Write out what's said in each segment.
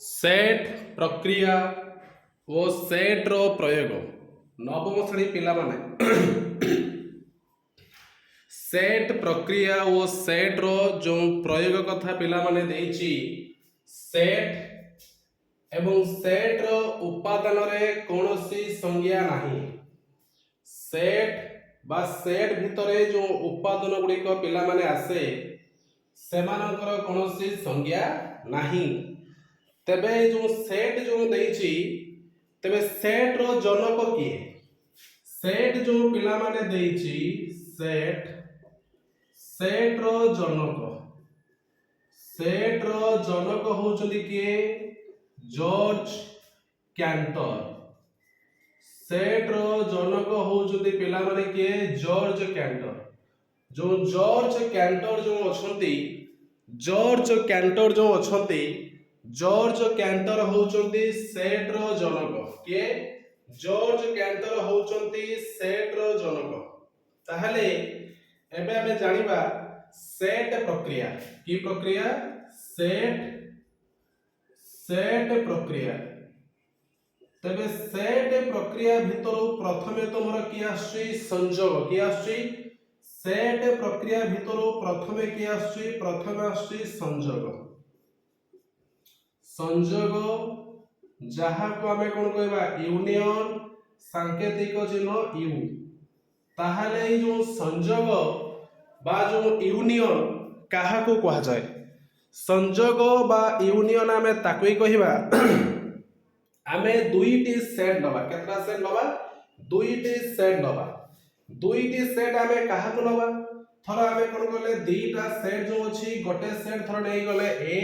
Set प्रक्रिया ओ set रो प्रयोग नवम श्रेणी पिला माने सेट प्रक्रिया ओ सेट रो जो प्रयोग कथा पिला माने देइची सेट एवं सेट रो उपादान रे कोनोसी संज्ञा नाही। सेट बा सेट भितरे जो उपादान गुडी को पिला माने आसे सेमानकर कोनोसी संज्ञा नाही। तेबे जो सेट जो देइची तेबे सेट रो जनक किए सेट जो पिला माने देइची सेट सेट रो जनक होचंदी किए जॉर्ज कैंटर। सेट रो जनक होचंदी पिला माने किए जॉर्ज कैंटर। जो जॉर्ज कैंटर जो अछंती जॉर्ज कैंटर होचंती सेट रो जनक के जॉर्ज कैंटर होचंती सेट रो जनक। ताहले एबे हमें जानिबा सेट प्रक्रिया की प्रक्रिया सेट प्रक्रिया। तबे सेट प्रक्रिया भितर प्रथमे तमरा की आछि संयोग की आछि सेट प्रक्रिया भितर प्रथमे की आछि प्रथमे आछि संयोग जहाँ को आमे कोन कहबा यूनियन सांकेतिक चिन्ह यू। ताहाले जो संयोग बा जो यूनियन काहा को कहा जाए संयोग बा यूनियन आमे ताकई कहबा आमे दुईटी सेट नबा केतरा सेट नबा दुईटी सेट आमे काहा को नबा थरा आमे कोन कहले दीटा सेट जो अछि गोटे सेट थरा नै गले ए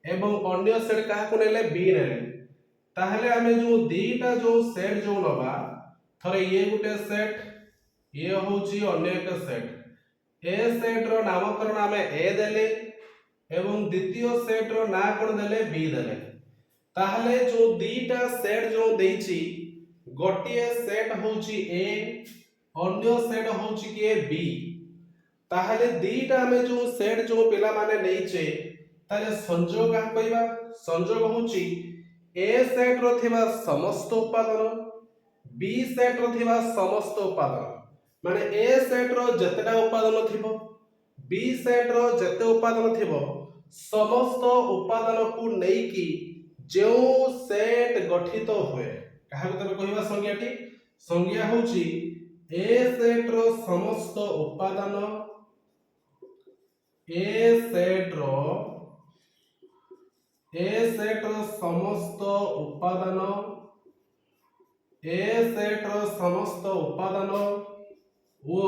एवं अन्य सेट काहा को नेले बी नेले। ताहले आमे जो दीटा जो सेट जो नबा थरे ये गुटे सेट ये होची अन्य एक सेट ए सेट रो नामकरण आमे ए देले एवं द्वितीय सेट रो ना कोन देले बी देले। ताहले जो दीटा सेट जो देइची गोटिए सेट होची ए अन्य सेट होची के बी। ताहले दीटा आमे जो सेट जो पिला माने नैचे ताले संयोग का कहबा संयोग होची ए सेट रो थिबा समस्त उपादान बी सेट रो थिबा समस्त उपादान माने ए सेट रो जतेटा उपादान थिबो बी सेट रो जते उपादान थिबो समस्त उपादान को नेकी जो सेट गठित होए काहा को तबे कहबा संज्ञाटी संज्ञा होची ए सेट रो समस्त उपादान ए सेट रो समस्त उपादान वो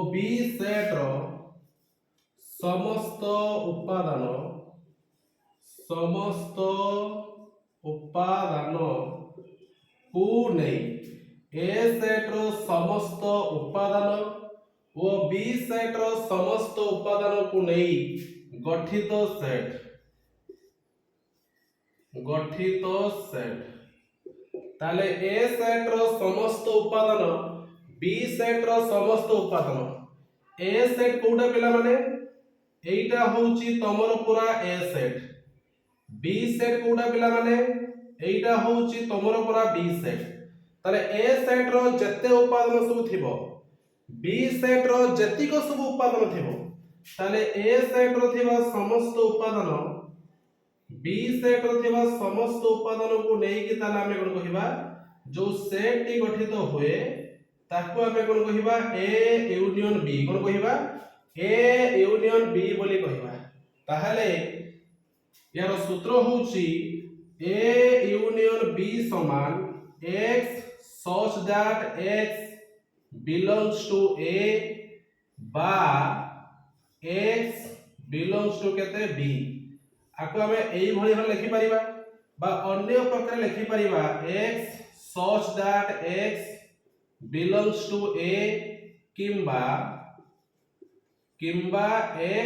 बी सेट रो समस्त उपादान को नहीं ए सेट रो समस्त उपादान वो बी सेट रो समस्त उपादान को नहीं गठित सेट ताले ए सेट रो समस्त उपादान बी सेट रो समस्त उपादान ए सेट कोडा पिला माने एटा होची तमरो पूरा ए सेट बी सेट कोडा पिला माने एटा होची तमरो पूरा बी सेट। ताले ए सेट रो जत्ते उपादान सब थिबो बी सेट रो जतिको सब उपादान थिबो ताले ए सेट रो थिबा समस्त उपादान बी सेट रो थिबा समस्त उपादान को नै कि ताले हमें कोन कहिबा जो सेट टी गठित होए ताको हमें कोन कहिबा ए यूनियन बी कोन कहिबा ए यूनियन बी बोली कहिबा। ताहाले यार सूत्र होची ए यूनियन बी समान x such that x belongs to a बा x belongs to केते b आको हमें एई भली हम लिखि परिबा बा अन्य प्रकार लिखि परिबा x such that x belongs to a किंबा x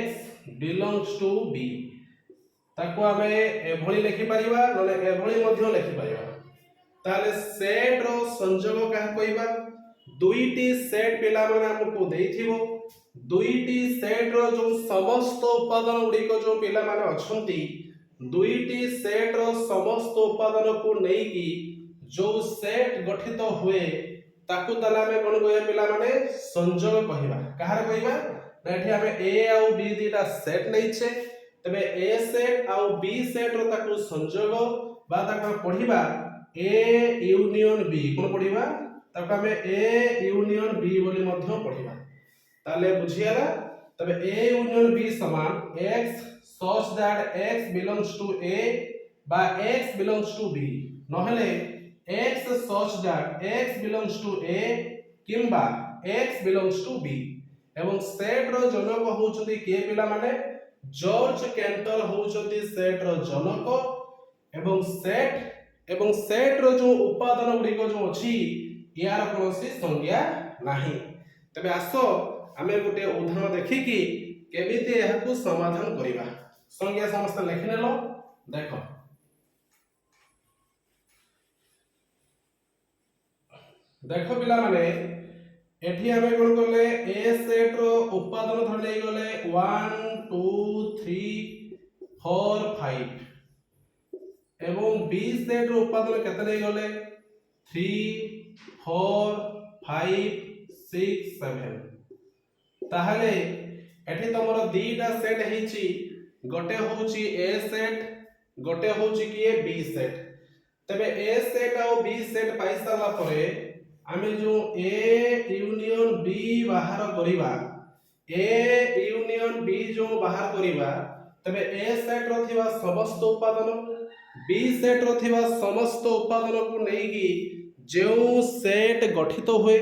belongs to b ताको हमें ए भली लिखि परिबा नले ए भली मध्ये लिखि परिबा। ताले सेट रो संयोग का कहबा दुईटी सेट पिला माने हमको देइथिबो दुईटी सेट रो जो समस्त उपादान गुड़िक जो पिला माने अछंती दुईटी सेट रो समस्त उपादान को नेकी जो सेट गठित हुए ताकू ताला में कोन कहया पिला माने संयोग कहिबा कहार कहिबा ना एठी हमें ए आउ बी दीटा सेट नैछे तबे ए सेट आउ बी सेट रो ताकू संयोग बा ताकू पढिबा ए यूनियन बी कोन पढिबा ताकू हमें ए यूनियन बी बोली मध्य पढिबा ताले बुझियाला तबे a यूनियन b समान x such that x belongs to a बा x belongs to b नहले x such that x belongs to a किंबा x belongs to b एवं सेट रो जनक होउछथि के पिला माने जॉर्ज कैंटल होउछथि सेट रो जनक एवं सेट रो जो उपादान गुडी को जो अछि यार कोनोसी संज्ञा नाही तबे आसो आमे गोटे उदाहरण देखिकी केमिति एहाकू समाधान करिबा संज्ञा समस्त लिखि नेलो देखो देखो पिला माने एठी आमे कोन करले ए सेट रो उपादान धर ले गले 1 2 3 4 5 एवं बी सेट रो उपादान केते ले गले 3 4 5 6 7 ताहले एठी तमरो दीटा सेट हेची गोटे होची ए सेट गोटे होची कि बी सेट तबे ए सेट और बी सेट पाई साला परे आमे जो ए यूनियन बी बाहर करिबा ए यूनियन बी जो बाहर करिबा तबे ए सेट रो थिबा समस्त उपादान बी सेट रो थिबा समस्त उपादान को नेकी जो सेट गठित हुए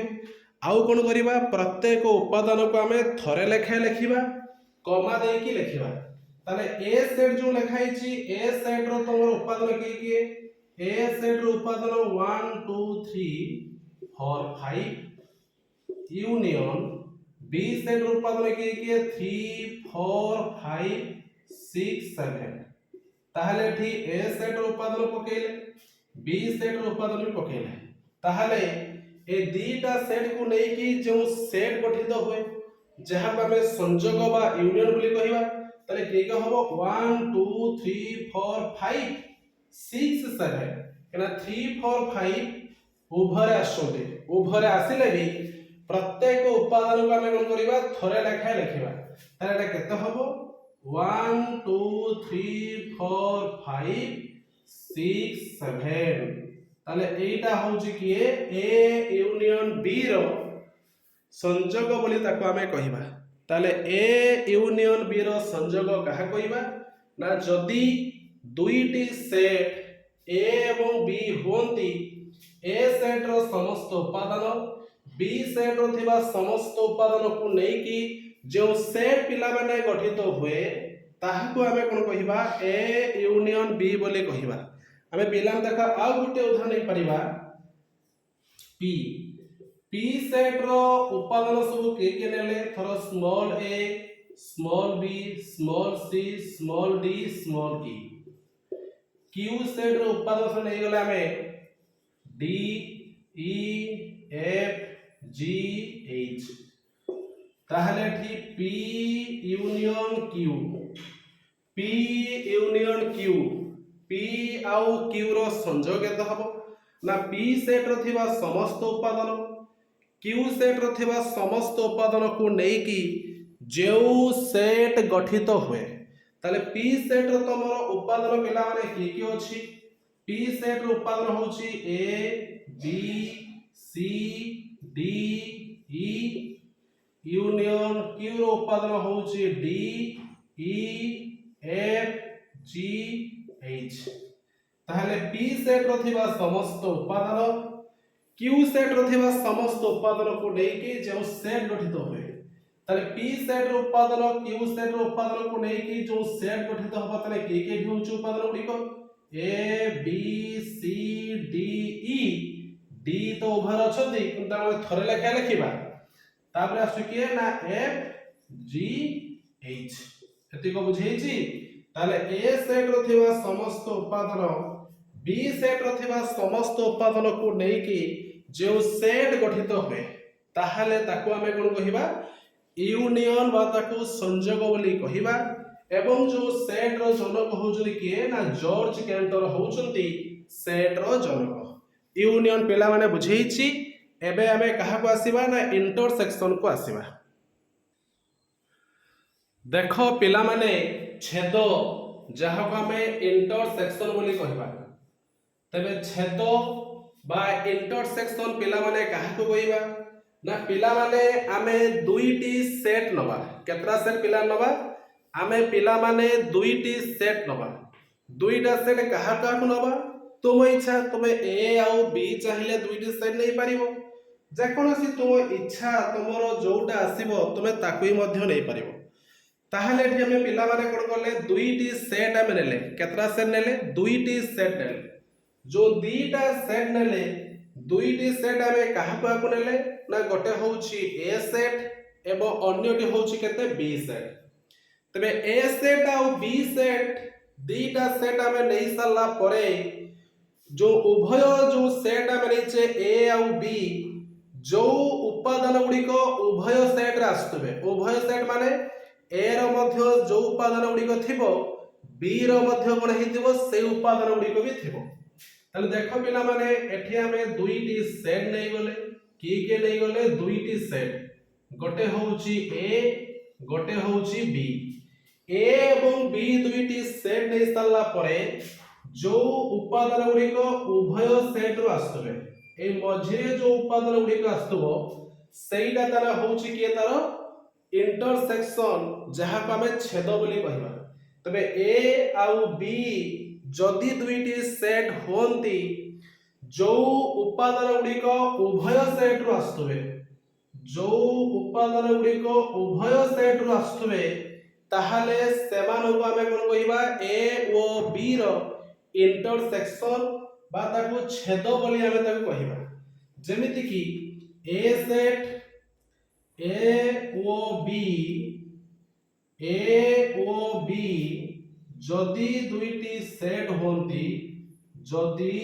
आउ कोन करिबा प्रत्येक उपादान को हमें थरे लेखा लिखिबा कमा दे की लिखिबा ताले ए सेट जो लिखाई छी ए सेट रो तमर उपादान की ए सेट रो उपादान 1 2 3 4 5 यूनियन बी सेट रो उपादान की 3 4 5 6 7 ताहले ठी ए सेट रो उपादान पकेले बी सेट रो उपादान भी पकेले ताहले ए दीटा सेट को नै कि जो सेट गठित हुए जहां पर हमें संयोग बा यूनियन बोली कहिबा तले के के हबो 1 2 3 4 5 6 7 केना 3 4 5 उभरे आसोते उभरे आसिले भी प्रत्येक उपादान को हमें कोन करिबा थरे लेखा लिखिबा ताले एटा केते हबो 1 2 3 4 5 6 7 ताले एटा होउची कि ए यूनियन बी रो संयोग बोली ताको हमें कहिबा ताले ए यूनियन बी रो संयोग कहा कहिबा ना जदी दुईटी सेट ए एवं बी होंती ए सेट रो समस्त उपादान बी सेट रो थिबा समस्त उपादान को नै कि जो सेट पिला माने गठित हुए ताहाको हमें कोन कहिबा ए यूनियन बी बोली कहिबा हमें पिला देखा आ गुटे उदाहरण नै परिबा पी पी सेट रो उपादान सब के नेले थरो small A small B small C small D small E Q set रो उपादान सब नै गला हमें D E F G H ताहले ठी पी यूनियन क्यू पी आउ क्यू रो संयोग केते हबो ना पी सेट रो थिबा समस्त उपादान क्यू सेट रो थिबा समस्त उपादान को नै कि जो सेट गठित हुए ताले पी सेट रो तमरो उपादान पिला माने की अछि पी सेट रो उपादान होछि A B C D E union Q रो उपादान होछि D E F G H ताहले P सेट रो थिबा समस्त उपादान Q सेट रो थिबा समस्त उपादान को नै कि जो सेट गठित होय ताले P सेट रो उपादान Q सेट रो उपादान को नै कि जो सेट गठित होबा ताले के होउछ उपादान गुडी को A B C D E D तो उभर अछथि किंतु हम थरे लेखा लिखिबा तापर आसु कि ना F G H एति को बुझैछि ताले ए सेट रो थिबा समस्त उपादान बी सेट रो थिबा समस्त उपादान को नै कि जो सेट गठित होय ताहाले ताको हमें कोन कहिबा यूनियन बा ताकू संयोग बोली कहिबा एवं जो सेट रो जनक होउछन किए ना जॉर्ज कैंटर होउछंती सेट रो जनक। यूनियन पिला माने बुझेइछि। एबे आमे कहा को आसीबा ना इंटरसेक्शन को आसीबा। देखो पिला माने छेद जहाँ को आमे इंटरसेक्शन बोली कहिबा। तबे छेद बा इंटरसेक्शन पिला माने कहा को कहिबा ना पिला माने आमे दुईटी सेट नबा। केतरा सेट पिला नबा आमे पिला माने दुईटी सेट नबा। दुईटा सेट कहा को नबा तुम इच्छा तुमे ए आउ बी चाहिले दुईटी सेट नै पारिबो। जेकोनोसी तुम इच्छा तुमरो जोटा आसीबो तुमे ताकुई मध्य नै पारिबो। ताहले एठी हमें पिला माने कोन करले दुईटी सेट आमे नेले। केतरा सेट नेले दुईटी सेट नेले। जो दीटा सेट नेले दुईटी सेट आमे कहा को नेले ना गोटे होउची ए सेट एवं अन्यटी होउची केते बी सेट। तबे ए सेट आ बी सेट दीटा सेट आमे नै साला परे जो उभय जो सेट आमे नैचे ए आ बी जो उपादान गुडी को उभय सेट रे आस्तबे। उभय सेट माने ए रो मध्य जो उपादान गुडी को थिबो बी रो मध्य कोन हिथिबो से उपादान गुडी को भी थिबो। ताले देखो पिला माने एठी आमे दुईटी सेट नै गले के नै गले दुईटी सेट गोटे होउची ए गोटे होउची बी। ए एवं बी दुईटी सेट नै साला परे जो उपादान गुडी को उभय सेट रो आस्तबे ए मझिरे जो उपादान गुडी को आस्तबो सेइटा तारा होउची के तारो इंटरसेक्शन जहाँ को आमे छेद बोली कहिबा। तबे ए आउ बी जदि दुईटी सेट होंती जो उपादान गुडी को उभय सेट रो आस्तबे जो उपादान गुडी को उभय सेट रो आस्तबे ताहाले सेमान को आमे कोन कहिबा ए ओ बी रो इंटरसेक्शन बा ताकू छेद बोली आमे ताकू कहिबा। जेमिति कि ए सेट ए ओ बी जदि दुईटी सेट होंती जदि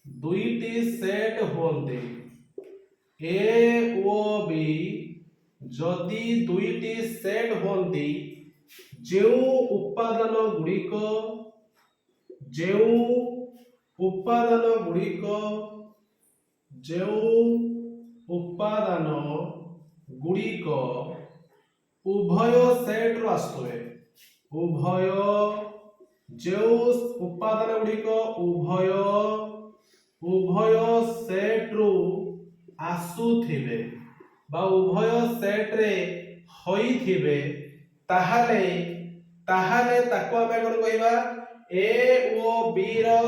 दुईटी सेट होंती ए ओ बी जदि दुईटी सेट होंती जो उपादान गुड़िक उभय सेट रो आस्तवे उभय जो उपादान गुड़िक उभय सेट रो आसुथिबे बा उभय सेट रे होइथिबे ताहाले ताको आमे कोन कहिबा ए ओ बी रो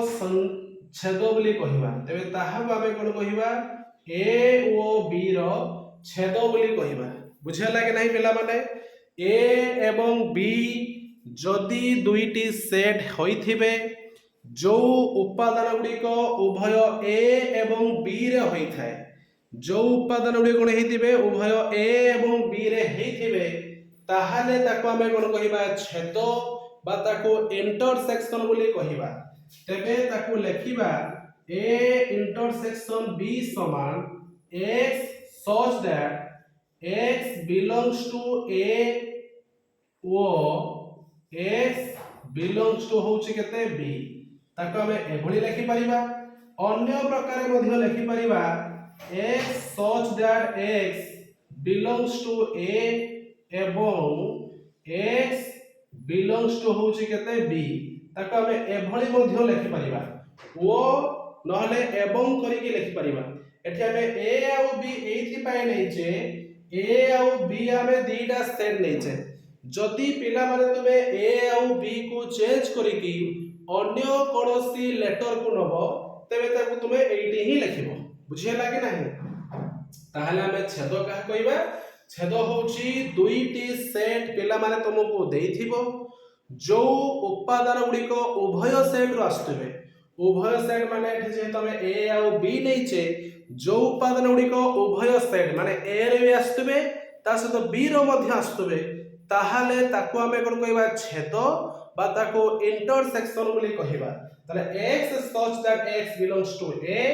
छेद बोली कहिबा। तबे ताहा को आमे कोन कहिबा ए ओ बी रो छेद बोली कहिबा। बुझेला कि नहीं पिला माने ए एवं बी जदि दुईटी सेट होइथिबे जो उपादान गुडी को उभय ए एवं बी रे होइथाय जो उपादान गुडी कोन हेतिबे उभय ए एवं बी रे हेतिबे ताहाले ताको आमे कोन कहिबा छेद बा ताको इंटरसेक्शन बोली कहिबा। तबे ताको लेखिबा ए इंटरसेक्शन बी समान x such that x belongs to a ओ x belongs to होउची केते b ताको हमें एभली लिखि परिबा। अन्य प्रकार मध्ये लिखि परिबा x such that x belongs to a एवं x belongs to होउची केते b ताको हमें एभली मध्ये लिखि परिबा। ओ नहले एवं करी के लिखि परिबा। एठी हमें a आ b एथि पाए नै जे a आ b हमें दीटा सेट नै जे जदि पिला माने तुमे a आ b को चेंज करी की अन्य कोनोसी लेटर को नबो तबे ताकू तुमे एठी ही लिखिबो। बुझियला कि नाही ताहले हमें छेद का कहबा छेद होउची दुईटी सेट पिला माने तुमको देइथिबो जो उपादान गुडी को उभय सेट रो आस्तबे। उभय सेट माने एठी जे तमे a आ b नैचे जो उपादान गुडी को उभय सेट माने a रे भी आस्तबे ता सहित b रो मध्ये आस्तबे ताहाले ताको हमें कोन कहबा छेद बा ताको इंटरसेक्शन बोली कहबा। ताले x such that x belongs to a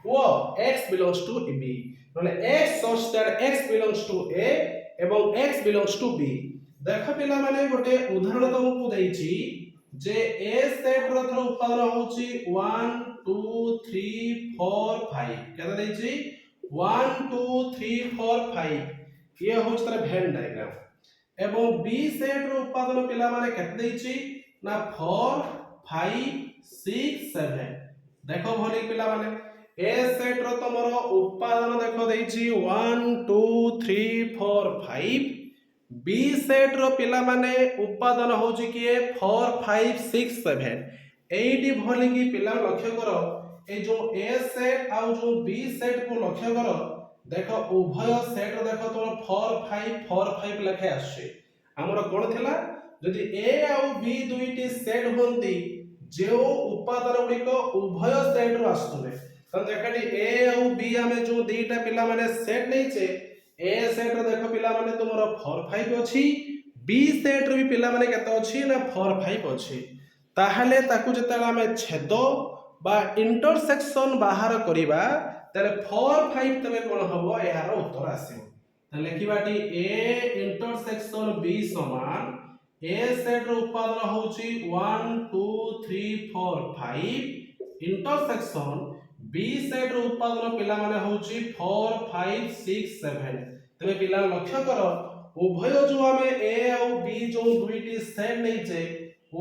or x belongs to b नले x such that x belongs to a एवं x belongs to b। देख पिला माने गोटे उदाहरण तुमको देइछि जे a सेट रो थरो उत्पादन होछि 1 2 3 4 5 केता देइछि 1 2 3 4 5 ये होछि तार वेन डायग्राम एवं b सेट रो उत्पादन पिला माने केते देइछि ना 4 5 6 7 देखो भली पिला माने ए सेट रो तमरो उत्पादन देखो देइछि 1 2 3 4 5 बी सेट रो पिला माने उत्पादन होछि किए 4 5 6 7 एडी भली की पिला लक्ष्य करो ए जो ए सेट आ जो बी सेट को लक्ष्य करो देखो उभय सेट रो देखो तमरो 4 5 लेखे आछे हमरो कोन थिला जदि ए आ बी दुईटी सेट होंती जो उत्पादन गुडी को उभय सेट रो आस्तुबे तो देखडी ए आ बी हमें जो दीटा पिला माने सेट नैचे ए सेट रो देखो पिला माने तुमरो 4 5 अछि बी सेट रो भी पिला माने केते अछि ना 4 5 अछि ताहाले ताकू जतला हमें छेद बा इंटरसेक्शन बाहर करिबा तले 4 5 तबे कोन हबो एहार उत्तर आसीबो त लेखिबाटी ए इंटरसेक्शन बी समान ए सेट रो उत्पादन होछि 1 2 3 4 5 इंटरसेक्शन बी सेट रो उत्पादन पिला माने होछि 4 5 6 7 तबे पिला लक्ष्य करो उभय जो हमें ए और बी जो दुईटी सेट नैचे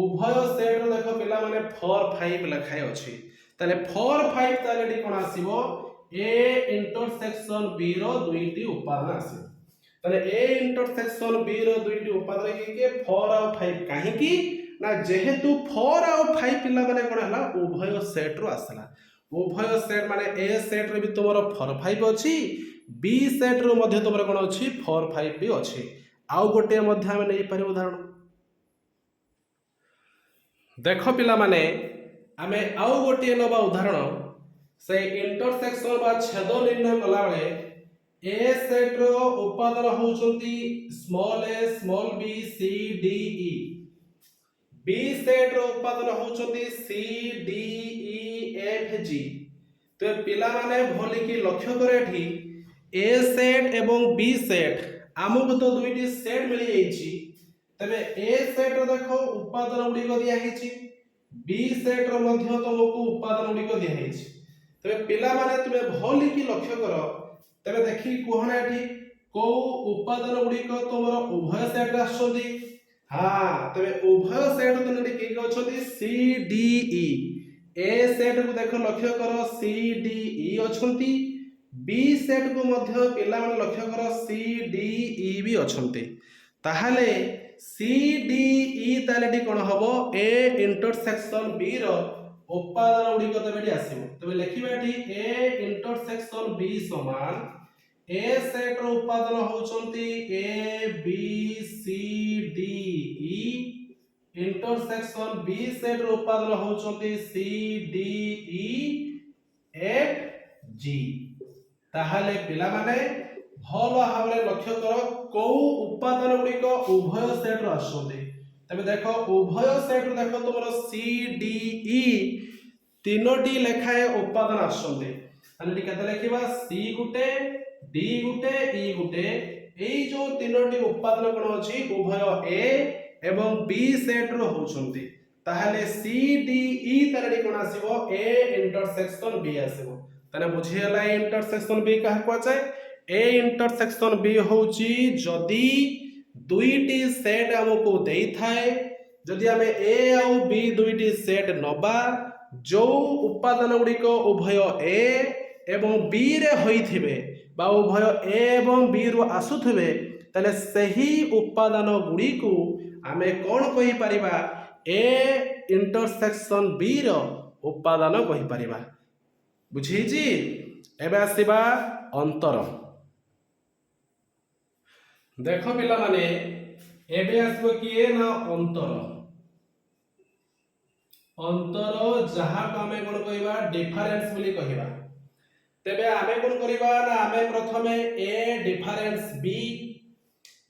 उभय सेट रो देखो पिला माने 4 5 लिखाय अछि तले 4 5 ताले डी कोन आसीबो ए इंटरसेक्शन बी रो दुईटी उत्पादन आसीबो तले ए इंटरसेक्शन बी रो दुईटी उत्पादन के 4 और 5 काहे की ना जेहेतु 4 और 5 पिला माने कोन हला उभय सेट रो आसला उभय सेट माने ए सेट रे भी तमरो 4 5 अछि बी सेट रो मध्ये तमरो कोन अछि 4 5 भी अछि आउ गोटे मध्ये हम नै पारे उदाहरण देखो पिला माने आमे आउ गोटे नबा उदाहरण से इंटरसेक्शन बा छेद निर्णय कला बेले ए सेट रो उत्पादन होउचंती small a small b c d e B set रो उत्पादन होउचंती c d e f g तो पिला माने भली की लक्ष्य करे एठी ए सेट एवं बी सेट आमको तो दुईटी सेट मिली जाइछि तबे ए सेट रो देखो उत्पादन गुडी को दिया हिछि बी सेट रो मध्ये तुमको उत्पादन गुडी को दिया हिछि तबे पिला माने तुमे भली की लक्ष्य करो तबे देखि कोहना एठी को उत्पादन गुडी को तुमरो उभय सेट रा आछोदी हां तबे उभय सेट तने के के अछोदी सी डी ई ए सेट को देखो लक्ष्य करो सी डी ई अछंती बी सेट को मध्य पिला माने लक्ष्य करो सी डी ई भी अछंती ताहाले सी डी ई तालेटी कोन हबो ए इंटरसेक्शन बी रो उत्पादन गुडी को तबेटी आसीबो तबे लेखिबाटी ए इंटरसेक्शन बी समान ए सेट रो उत्पादन होचंती A B C D E intersection B set रो उत्पादन होचंती सी डी ई एफ जी ताहाले पिला माने भल भाबरे लक्ष्य करो को उत्पादन गुडी को उभय सेट रो आछोदे तबे देखो उभय सेट रो देखो तुमरो सी डी ई तीनोटी लेखाए उत्पादन आछोदे ताले केते लेखिबा सी गुटे डी गुटे ई गुटे एई जो तीनोटी उत्पादन कोन अछि उभय ए एवं बी सेट रो होचंती ताहाले सी डी ई ताले कोन आसीबो ए इंटरसेक्शन बी आसीबो तने बुझियला इंटरसेक्शन बी कहा को जाय ए इंटरसेक्शन बी होची जदी दुईटी सेट हमको देई थाए जदी हमें ए और बी दुईटी सेट नबा जो उत्पादन गुडी को उभय ए एवं बी रे होइथिबे बा उभय ए एवं बी रो आसुथिबे तले सही उत्पादन गुडी को हमें कोन कहि परिबा ए इंटरसेक्शन बी रो उत्पादन कहि परिबा बुझीजी एबे आसीबा अंतर देखो पिला माने एबे आसबो किए ना अंतर अंतर जहा को हमें कोन कहिबा डिफरेंस बोली कहिबा तेबे हमें कोन करिबा ना हमें प्रथमे ए डिफरेंस बी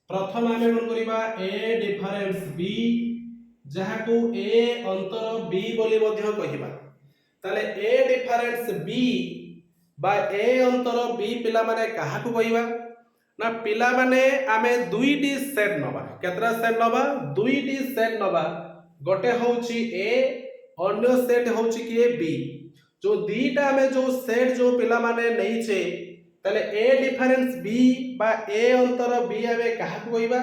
प्रथम हमें कोन करिबा ए डिफरेंस बी जहा को ए अंतर बी बोली मध्ये कहिबा ताले ए डिफरेंस बी बा ए अंतर बी पिला माने काहा को कहबा ना पिला माने आमे दुईटी सेट नबा केतरा सेट नबा दुईटी सेट नबा गोटे होउची ए अन्य सेट होउची कि बी जो दीटा आमे जो सेट जो पिला माने नैचे ताले ए डिफरेंस बी बा ए अंतर बी आमे काहा को कहबा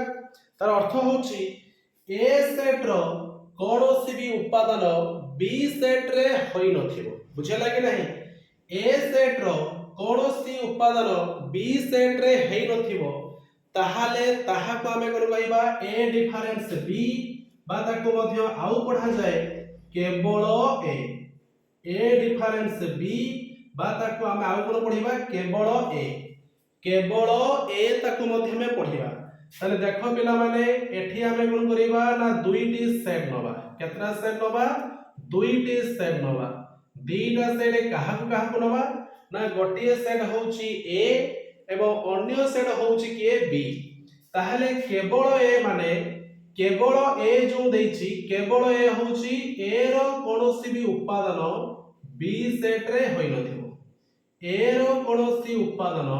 तार अर्थ होउची ए सेट रो कोनोसी भी उपादान बी सेट रे होई नथिबो बुझेला कि नहीं ए सेट रो कोनोसी उपादान बी सेट रे हेई नथिबो ताहाले ताहा को आमे कोन कहबा ए डिफरेंस बी बा ताको मध्य आउ पढा जाय केवल ए डिफरेंस बी बा ताको आमे आउ कोन पढिबा केवल ए ताको मध्य में पढिबा ताले देखो पिला माने एठी आमे कोन करिबा ना दुईटी सेट नबा केतरा सेट नबा दुईटी सेट नबा दीटा सेट काहा को नबा ना गोटिए सेट होउची ए एवं अन्य सेट होउची कि बी ताहले केवल ए माने केवल ए जो देछि केवल ए होउची ए रो कोनोसी भी उपादान बी सेट रे होई नथिबो ए रो कोनोसी उपादान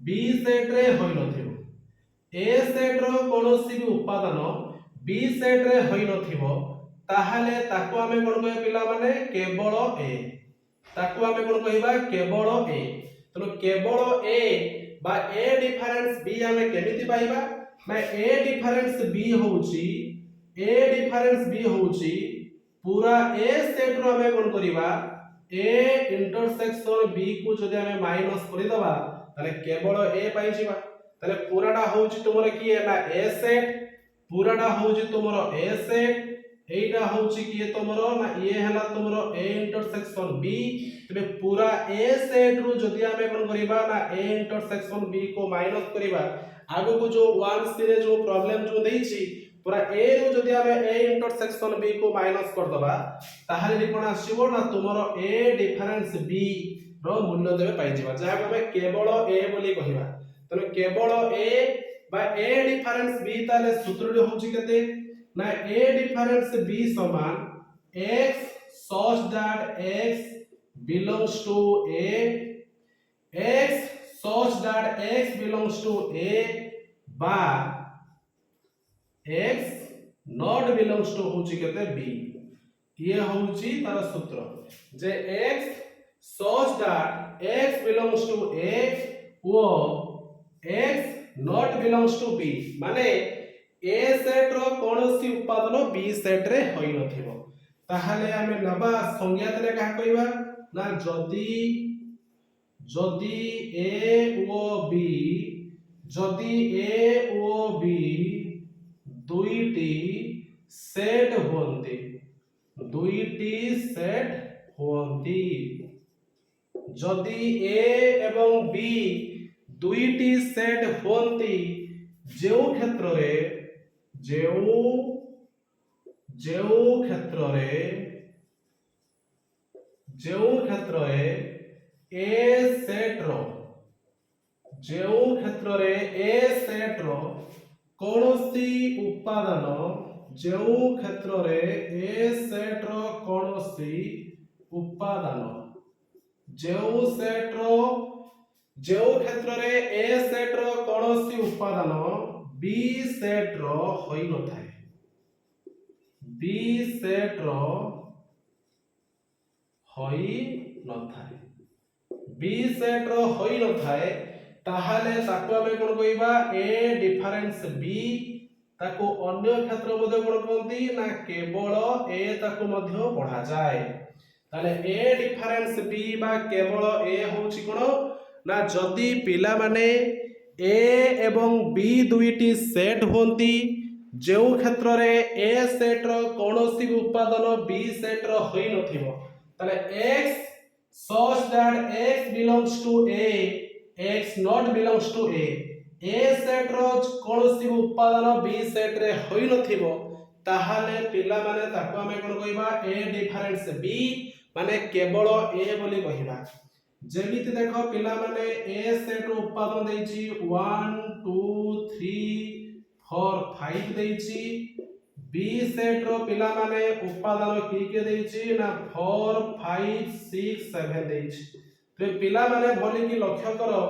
बी सेट रे होई नथिबो ए सेट रो कोनोसी भी उपादान बी सेट रे होई नथिबो ताहाले ताको आमे कोन कहै पिला माने केवल ए ताको आमे कोन कहबा केवल ए तनो केवल ए बा ए डिफरेंस बी आमे केमिति पाइबा मैं ए डिफरेंस बी होउची पूरा ए सेट रो हमें कोन करिबा ए इंटरसेक्शन बी को जदि हमें माइनस करि दबा ताले केवल ए पाइ जिबा ताले पूराटा होउची तुमरो की ना ए सेट पूराटा होउची तुमरो ए सेट एटा होउची की तुमरो ना ये हला तुमरो ए इंटरसेक्शन बी तबे पूरा ए सेट रो जदि हमें कोन करिबा ना ए इंटरसेक्शन बी को माइनस करिबा आगो को जो 1 सीरीज जो प्रॉब्लम जो देछि पूरा ए रो जदि हमें ए इंटरसेक्शन बी को माइनस कर दबा ताहाले कोन आसीबो ना तुमरो ए डिफरेंस बी रो मूल्य देबे पाइ जिबा जहा को हमें केवल ए बोली कहिबा तने केवल ए बा ए डिफरेंस बी ताले सूत्र रे होछि केते ना ए डिफरेंस बी समान x such that x belongs to a x such that x belongs to a बा x not belongs to होची केते b ये होची तार सूत्र जे x such that x belongs to a वो x not belongs to b माने a set रो कोनोसी उपादान b सेट रे होई नथिबो ताहाले हमें नबा संज्ञात रे का कहबा ना जदी a ओ b जदि ए ओ बी दुईटी सेट होंती जदि ए एवं बी दुईटी सेट होंती जेउ क्षेत्र रे ए सेट रो जेउ क्षेत्र रे ए सेट रो कोनोसी उपादान जेउ क्षेत्र रे ए सेट रो कोनोसी उपादान जेउ क्षेत्र रे ए सेट रो कोनोसी उपादान बी सेट रो होई न थाए बी सेट रो होई न थाए ताहाले ताको हमें कोन कहबा ए डिफरेंस बी ताको अन्य क्षेत्र मध्ये कोन कहंती ना केवल ए ताको मध्ये पढा जाय ताले ए डिफरेंस बी बा केवल ए होची कोन ना जदी पिला माने ए एवं बी दुईटी सेट होंती जेउ क्षेत्र रे ए सेट रो कोनोसी उपादान बी सेट रो होई नथिबो ताले x such that x belongs to a x not belongs to a set रो कोनोसी उपादान b सेट रे होई नथिबो ताहाले पिला माने ताको हमें कोन कहबा a डिफरेंस b माने केवल a बोली कहबा जेमिति देखो पिला माने a सेट रो उपादान देछि 1 2 3 4 5 देछि b सेट रो पिला माने उपादान की के देछि ना 4 5 6 7 देछि तो पिला माने भली की लक्ष्य करो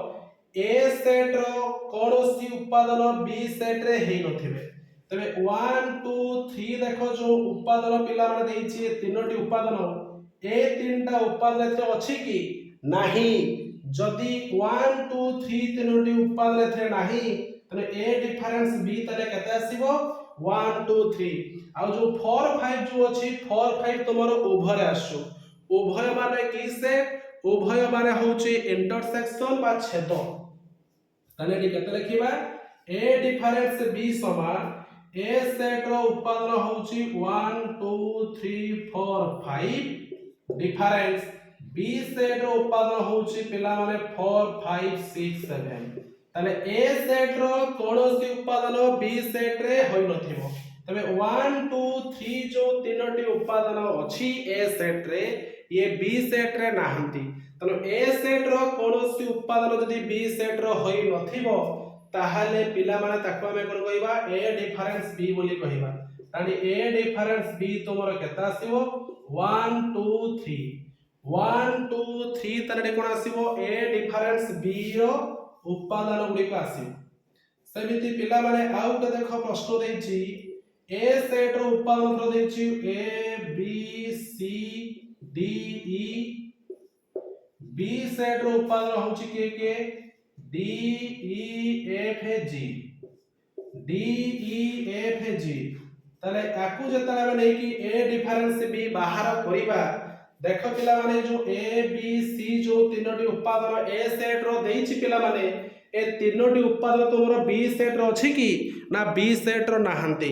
ए सेट रो कोनोसी उपादान बी सेट रे हेई नथिबे तबे 1 2 3 देखो जो उपादान पिला माने देइछि तीनोटी उपादान ए तीनटा उपादान एथे अछि कि नाही जदि 1 2 3 तीनोटी उपादान एथे नाही तने ए डिफरेंस बी तले केते आसीबो 1 2 3 आ जो 4 5 जो अछि 4 5 तमरो उभय आसु उभय माने की सेट उभय माने होछि इंटरसेक्शन बा छेद तने एटी केते लिखिबा ए डिफरेंस बी समान ए सेट रो उपादान होछि 1 2 3 4 5 डिफरेंस बी सेट रो उपादान होछि पिला माने 4 5 6 7 ताले ए सेट रो कोनोसी उपादान बी सेट रे होई नथिबो तबे 1 2 3 जो तीनोटी उपादान अछि ए सेट रे ये बी सेट रे नाहंती तनो ए सेट रो कोनोसी उपादान जदि बी सेट रो होई नथिबो ताहाले पिला माने ताको हमें कोन कहबा ए डिफरेंस बी बोली कहबा तानी ए डिफरेंस बी तोमर केता आसीबो 1 2 3 1 2 3 तने कोन आसीबो ए डिफरेंस बी रो उपादान गुडी का आसीबो सेमिति पिला माने आउ के देखो प्रश्न देछि ए सेट रो उपादान तो देछि A B C D E B set रो उपादान होछि के D E F G D E F G तले आकु जतला माने कि ए डिफरेंस बी बाहर करिबा देखो पिला माने जो ए बी सी जो तीनोटी उपादान ए सेट रो देछि पिला माने ए तीनोटी उपादान तोमरो बी सेट रो अछि कि ना बी सेट रो नाहंती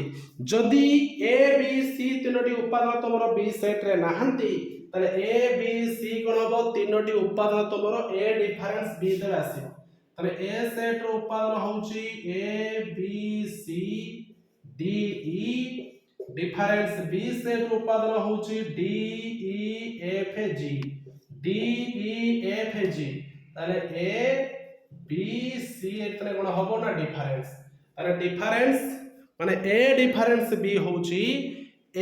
जदि ए बी सी तीनोटी उपादान तोमरो बी सेट रे नाहंती तले ए बी सी कोन हबो तीनोटी उपादान तोमरो ए डिफरेंस बी दे आसीबो तले ए सेट रो उपादान होउची A B C D E difference B set रो उपादान होउची D E F G D E F G तले ए बी सी एतने कोन हबो ना डिफरेंस अरे डिफरेंस माने ए डिफरेंस बी होउची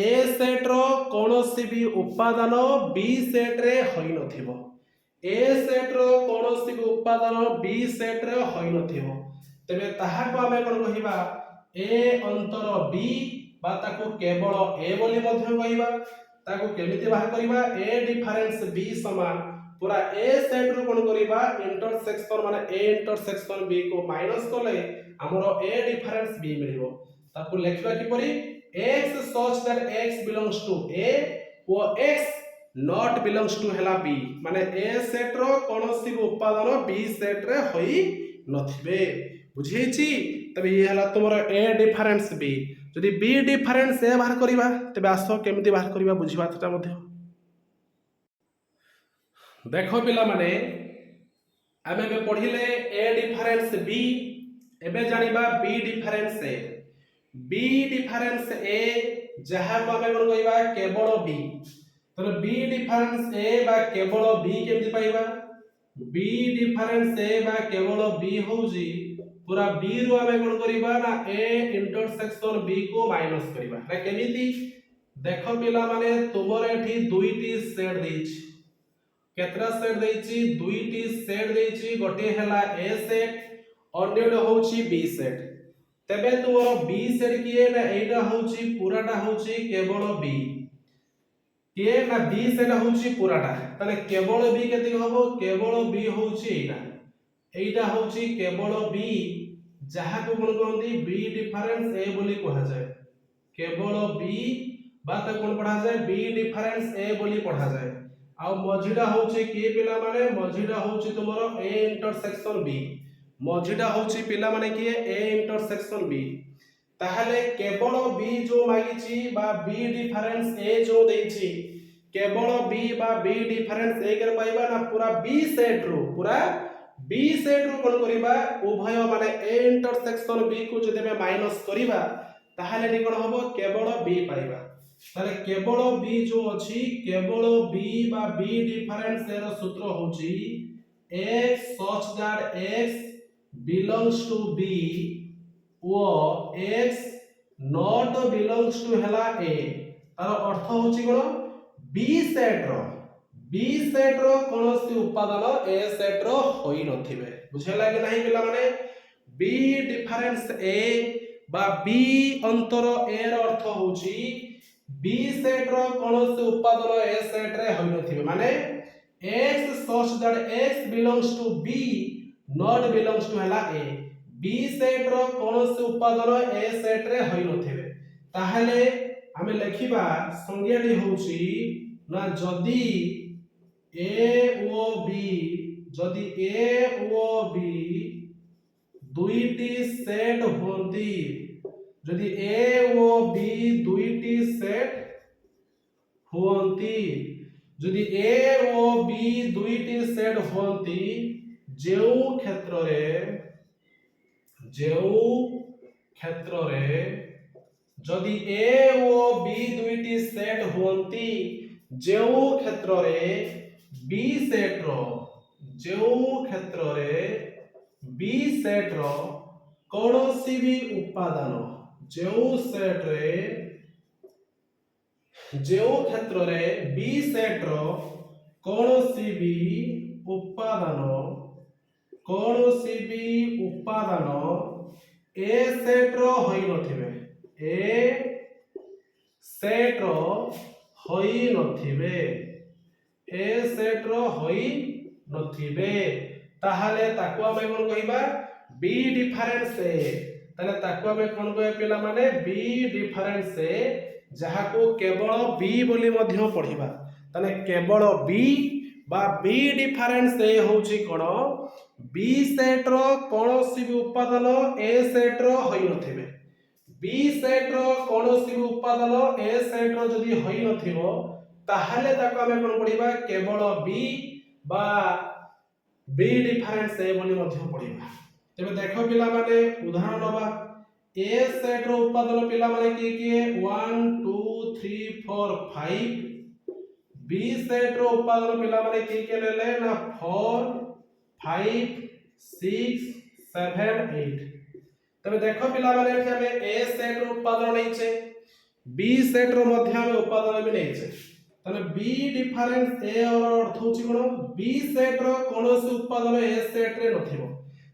ए सेट रो कोनोसी भी उपादान बी सेट रे होई नथिबो ए सेट रो कोनोसी भी उपादान बी सेट रे होई नथिबो तबे ताहा को हमें कोन कहिबा ए अंतर बी बा ताको केवल ए बोली मध्य कहिबा ताको केमिति बाहर करिबा ए डिफरेंस बी समान पूरा ए सेट रो कोन करिबा इंटरसेक्शन माने ए इंटरसेक्शन बी को माइनस करले हमरो ए डिफरेंस बी मिलिबो ताको लिखबा कि परी x such that x belongs to a or x not belongs to hela b माने a सेट रो कोनोसी उपादान b सेट रे होई नथिबे बुझेछि तबे ये हला तुमरो a डिफरेंस b जदि b डिफरेंस a बाहर करिबा तबे आसो केमिति बाहर करिबा बुझिबा तटा मध्ये देखो पिला माने आमे बे पढिले a डिफरेंस b एबे जानिबा b difference a b difference a जहा को हमें कोन कहबा केवल b तो b डिफरेंस a बा केवल b केमति पाइबा b डिफरेंस a बा केवल b होउजी पूरा b रो हमें कोन करिबा ना a इंटरसेक्शन b को माइनस करिबा ना केमिति देखो पिला माने तुमर एठी दुईटी सेट देछि केतरा सेट देछि दुईटी सेट देछि गोटे हला a सेट अन्यडे होउची b सेट तबे तुमरो b सेट किए ना एटा होउची पूराटा होउची केवल b के ना b सेट होउची पूराटा तने केवल b केति हबो केवल b होउची एटा होउची केवल b जहा को कोन कहंती b डिफरेंस a बोली कहा जाय केवल b बात कोन पढ़ा जाय b डिफरेंस a बोली पढ़ा जाय आ मझिडा होउची के पिला माने मझिडा होउची तुमरो a इंटरसेक्शन b मझिडा होउची पिला माने कि a इंटरसेक्शन b ताहले केवल b जो मागिची बा b डिफरेंस a जो देछि केवल b बा b डिफरेंस a कर पाइबा ना पूरा b सेट रो कोन करिबा उभय माने a इंटरसेक्शन b को जदि में माइनस करिबा ताहले नि कोन हबो केवल b पाइबा ताले केवल b जो अछि केवल b बा b डिफरेंस a रो सूत्र होछि x such that x belongs to b or x not belongs to hela a तार अर्थ होछि कोन b बी सेट रो कोनोसी उपादान ए सेट रो होई नथिबे बुझेला कि नाही पिला माने बी डिफरेंस ए बा बी अंतर ए रो अर्थ होउची बी सेट रो कोनोसी उपादान ए सेट रे होई नथिबे माने x such that x belongs to b not belongs to हला a b सेट रो कोनोसी उपादान ए सेट रे होई नथिबे ताहले हमें लिखिबा संज्ञाटी होउची ना जदी a ओ b जदी a ओ b दुईटी सेट होंती जदी a ओ b दुईटी सेट होंती जदी a ओ b दुईटी सेट होंती जेउ क्षेत्र रे जदी a ओ b दुईटी सेट होंती जेउ क्षेत्र रे b सेट रो बी सेट रो कौनसी भी उपादान जेउ क्षेत्र रे बी सेट रो कौनसी भी उपादान ए सेट रो होई नथिबे ताहाले ताको हमें कोन कहिबा बी डिफरेंस ए ताले ताको हमें कोन कहबे पिला माने बी डिफरेंस ए जहा को केवल बी बोली मध्य पढिबा ताले केवल बी बा बी डिफरेंस ए होची कोन बी सेट रो कोनोसी भी उपादान ए सेट रो होई नथिबे बी सेट रो कोनोसी भी उपादान ए सेट रो जदी होई नथिबो ताहाले ताको हमें कोन पढिबा केवल बी बा बी डिफरेंस ए बोली मध्य पढिबा तबे देखो पिला माने उदाहरण नबा ए सेट रो उपादान पिला माने की 1 2 3 4 5 बी सेट रो उपादान पिला माने की लेले ना 4 5 6 7 8 तबे देखो पिला माने एठी हमें ए सेट रो उपादान नैछे बी सेट रो मध्य हमें उपादान भी नैछे तने बी डिफरेंस ए और अर्थ होची कोन बी सेट रो कोनोसी उपादान ए सेट रे नथिबो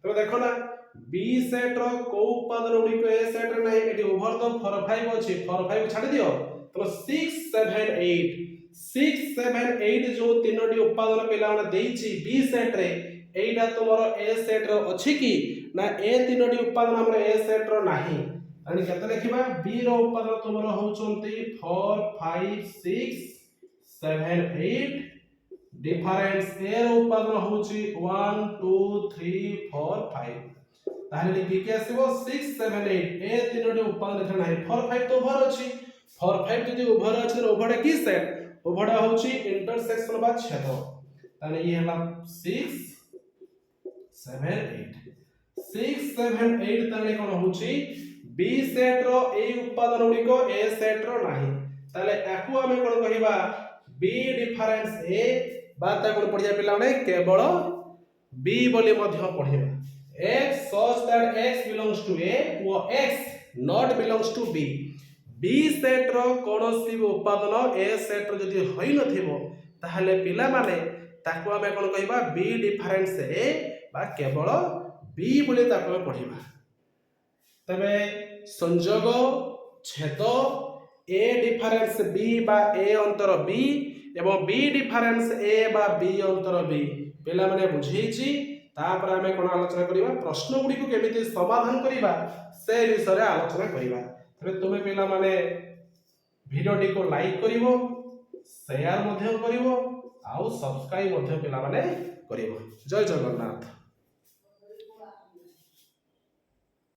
तबे देखो ना बी सेट रो को उपादान उडी को ए सेट रे नाही एटी ओवर द 4 5 अछि 4 5 छाडी दियो तो 6 7 8 जो तीनोटी उपादान पिला माने देइछि बी सेट रे एइटा तुमरो ए सेट रो अछि कि ना ए तीनोटी उपादान हमर ए सेट रो नाही अनि केते लिखिबा बी रो उपादान तुमरो होचंती 4 5 6 7 8 डिफरेंस ए रो उपादान होची 1 2 3 4 5 ताहले बी के आसीबो 6 7 8 ए तीनोटी उपादान एथरा नाही 4 5 तो ओभर अछि 4 5 जदी ओभर अछि तो ओभरटा की सेट ओभरटा होची इंटरसेक्शन बा छेद ताने ये हला 6 7 8 6 7 8 ताने कोन होची बी सेट रो ए उपादान उडी को ए सेट रो नाही ताले एकु हमें कोन कहिबा बी डिफरेंस ए बाता कोन पढिया पिला माने केवल बी बोली मध्य पढिबा x such that x belongs to a or x not belongs to b b set रो कोनोसी भी उपादान ए सेट रो जदी होई नथिबो ताहले पिला माने ताको हमें कोन कहिबा b डिफरेंस ए बा केवल b बोली ताको पढिबा तबे संयोग छेद a डिफरेंस b बा a अंतर b एवं b डिफरेंस a बा b अंतर b पिला माने बुझीची तापर हमें कोन आलोचना करिबा प्रश्न गुडी को केमिति समाधान करिबा से विषय आलोचना करिबा तबे तुमे पिला माने वीडियो को लाइक करिवो शेयर मध्य करिवो आउ सब्सक्राइब मध्य पिला माने करिवो जय जगन्नाथ।